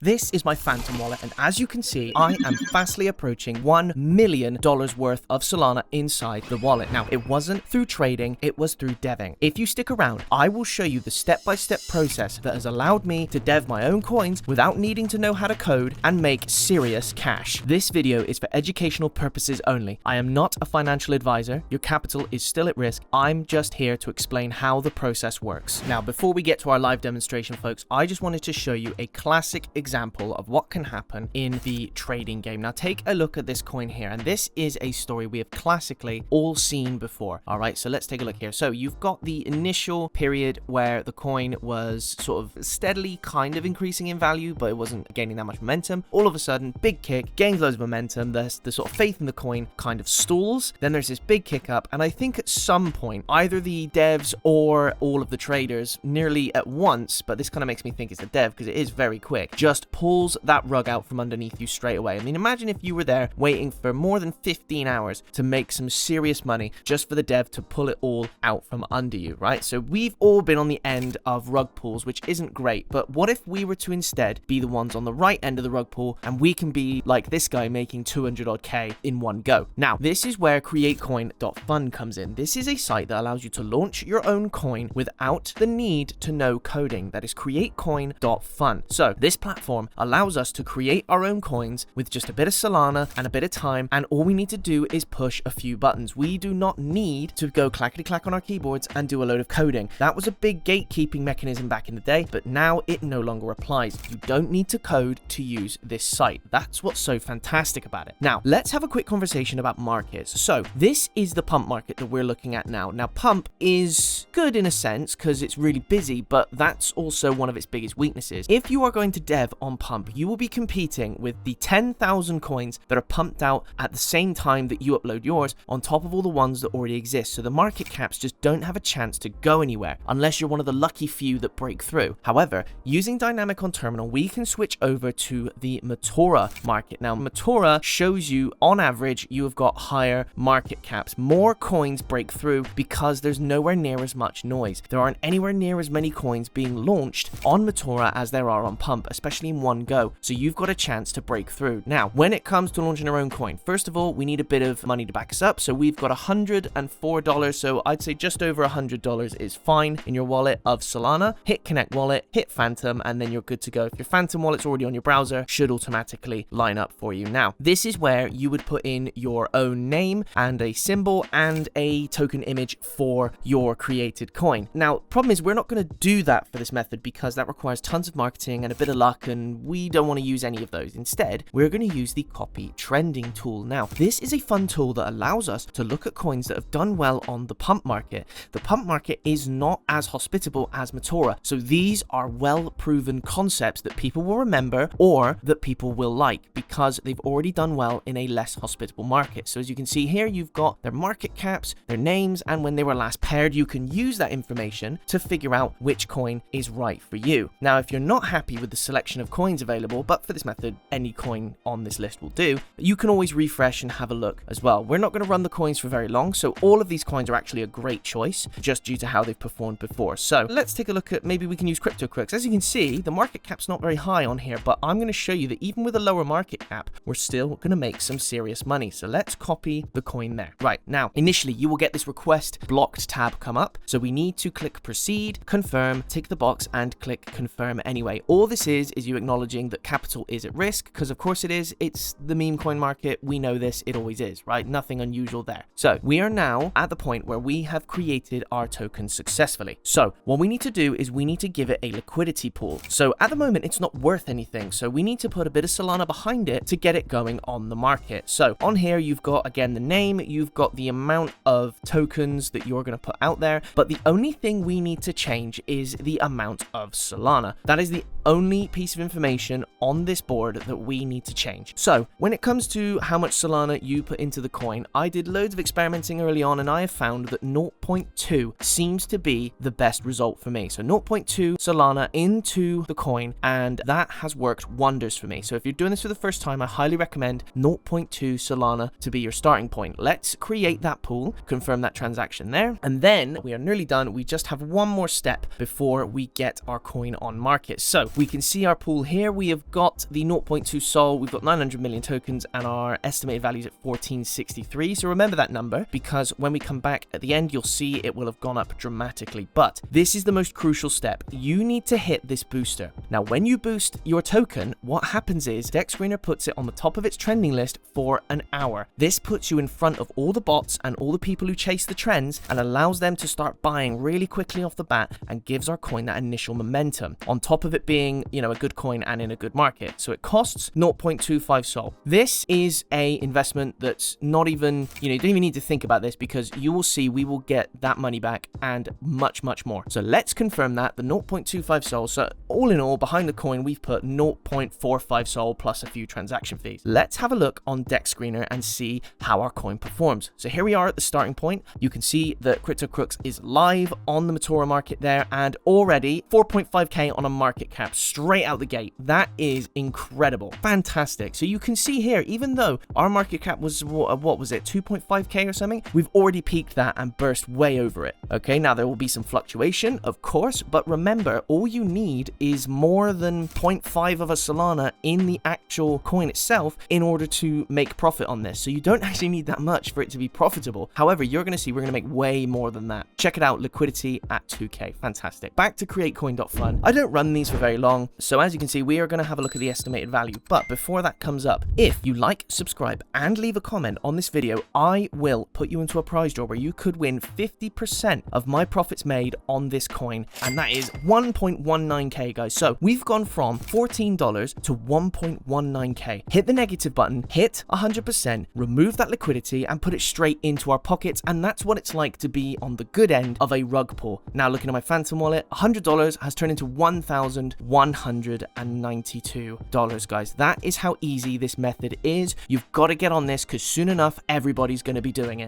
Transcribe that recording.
This is my Phantom wallet, and as you can see, I am fastly approaching $1 million worth of Solana inside the wallet. Now, it wasn't through trading, it was through deving. If you stick around, I will show you the step-by-step process that has allowed me to dev my own coins without needing to know how to code and make serious cash. This video is for educational purposes only. I am not a financial advisor. Your capital is still at risk. I'm just here to explain how the process works. Now, before we get to our live demonstration, folks, I just wanted to show you a classic example of what can happen in the trading game. Now take a look at this coin here, and this is a story we have classically all seen before. All right, so let's take a look here. So you've got the initial period where the coin was sort of steadily kind of increasing in value, but it wasn't gaining that much momentum. All of a sudden, big kick, gains loads of momentum. The sort of faith in the coin kind of stalls. Then there's this big kick up, and I think at some point either the devs or all of the traders nearly at once, but this kind of makes me think it's the dev because it is very quick, just pulls that rug out from underneath you straight away. I mean, imagine if you were there waiting for more than 15 hours to make some serious money just for the dev to pull it all out from under you, right? So we've all been on the end of rug pulls, which isn't great, but what if we were to instead be the ones on the right end of the rug pull, and we can be like this guy making 200 odd K in one go? Now, this is where createcoin.fun comes in. This is a site that allows you to launch your own coin without the need to know coding. That is createcoin.fun. So this platform allows us to create our own coins with just a bit of Solana and a bit of time, and all we need to do is push a few buttons. We do not need to go clackety-clack on our keyboards and do a load of coding. That was a big gatekeeping mechanism back in the day, but now it no longer applies. You don't need to code to use this site. That's what's so fantastic about it. Now, let's have a quick conversation about markets. So this is the pump market that we're looking at now. Now, pump is good in a sense because it's really busy, but that's also one of its biggest weaknesses. If you are going to dev on pump, you will be competing with the 10,000 coins that are pumped out at the same time that you upload yours, on top of all the ones that already exist. So the market caps just don't have a chance to go anywhere unless you're one of the lucky few that break through. However, using dynamic on terminal, we can switch over to the Meteora market. Now, Meteora shows you on average you have got higher market caps. More coins break through because there's nowhere near as much noise. There aren't anywhere near as many coins being launched on Meteora as there are on pump, especially in one go. So you've got a chance to break through. Now, when it comes to launching our own coin, first of all, we need a bit of money to back us up. So we've got $104. So I'd say just over $100 is fine in your wallet of Solana. Hit connect wallet, hit Phantom, and then you're good to go. If your Phantom wallet's already on your browser, should automatically line up for you. Now, this is where you would put in your own name and a symbol and a token image for your created coin. Now, problem is we're not going to do that for this method because that requires tons of marketing and a bit of luck, and we don't want to use any of those. Instead, we're going to use the copy trending tool. Now, this is a fun tool that allows us to look at coins that have done well on the pump market. The pump market is not as hospitable as Meteora, so these are well-proven concepts that people will remember or that people will like because they've already done well in a less hospitable market. So as you can see here, you've got their market caps, their names, and when they were last paired. You can use that information to figure out which coin is right for you. Now, if you're not happy with the selection of coins available, but for this method, any coin on this list will do, you can always refresh and have a look as well. We're not going to run the coins for very long, so all of these coins are actually a great choice just due to how they've performed before. So let's take a look at, maybe we can use CryptoCrooks. As you can see, the market cap's not very high on here, but I'm going to show you that even with a lower market cap, we're still going to make some serious money. So let's copy the coin there. Right, now, initially, you will get this request blocked tab come up. So we need to click proceed, confirm, tick the box, and click confirm anyway. All this is you acknowledging that capital is at risk, because of course it is. It's the meme coin market. We know this. It always is, right? Nothing unusual there. So we are now at the point where we have created our token successfully. So what we need to do is we need to give it a liquidity pool. So at the moment, it's not worth anything. So we need to put a bit of Solana behind it to get it going on the market. So on here, you've got, again, the name, you've got the amount of tokens that you're going to put out there. But the only thing we need to change is the amount of Solana. That is the only piece of information on this board that we need to change. So when it comes to how much Solana you put into the coin, I did loads of experimenting early on, and I have found that 0.2 seems to be the best result for me. So 0.2 Solana into the coin, and that has worked wonders for me. So if you're doing this for the first time, I highly recommend 0.2 Solana to be your starting point. Let's create that pool, confirm that transaction there, and then we are nearly done. We just have one more step before we get our coin on market. So we can see our pool pool here, we have got the 0.2 Sol, we've got 900 million tokens, and our estimated value is at 1463. So remember that number, because when we come back at the end, you'll see it will have gone up dramatically. But this is the most crucial step. You need to hit this booster. Now, when you boost your token, what happens is DexScreener puts it on the top of its trending list for an hour. This puts you in front of all the bots and all the people who chase the trends and allows them to start buying really quickly off the bat and gives our coin that initial momentum, on top of it being, you know, a good coin and in a good market. So it costs 0.25 Sol. This is a investment that's not even, you don't even need to think about this, because you will see we will get that money back and much, much more. So let's confirm that, the 0.25 Sol. So all in all, behind the coin, we've put 0.45 Sol plus a few transaction fees. Let's have a look on DexScreener and see how our coin performs. So here we are at the starting point. You can see that CryptoCrooks is live on the Matora market there, and already 4.5k on a market cap straight out the gate. That is incredible. Fantastic. So you can see here, even though our market cap was, what was it, 2.5k or something, we've already peaked that and burst way over it. Okay, now there will be some fluctuation, of course, but remember, all you need is more than 0.5 of a Solana in the actual coin itself in order to make profit on this. So you don't actually need that much for it to be profitable. However, you're going to see we're going to make way more than that. Check it out, liquidity at 2k. Fantastic. Back to createcoin.fun. I don't run these for very long, so as you can see, we are going to have a look at the estimated value. But before that comes up, if you like, subscribe, and leave a comment on this video, I will put you into a prize draw where you could win 50% of my profits made on this coin, and that is 1.19k, guys. So we've gone from $14 to 1.19k. Hit the negative button, hit 100%, remove that liquidity, and put it straight into our pockets, and that's what it's like to be on the good end of a rug pull. Now, looking at my Phantom wallet, $100 has turned into $1,192, guys. That is how easy this method is. You've got to get on this, because soon enough, everybody's going to be doing it.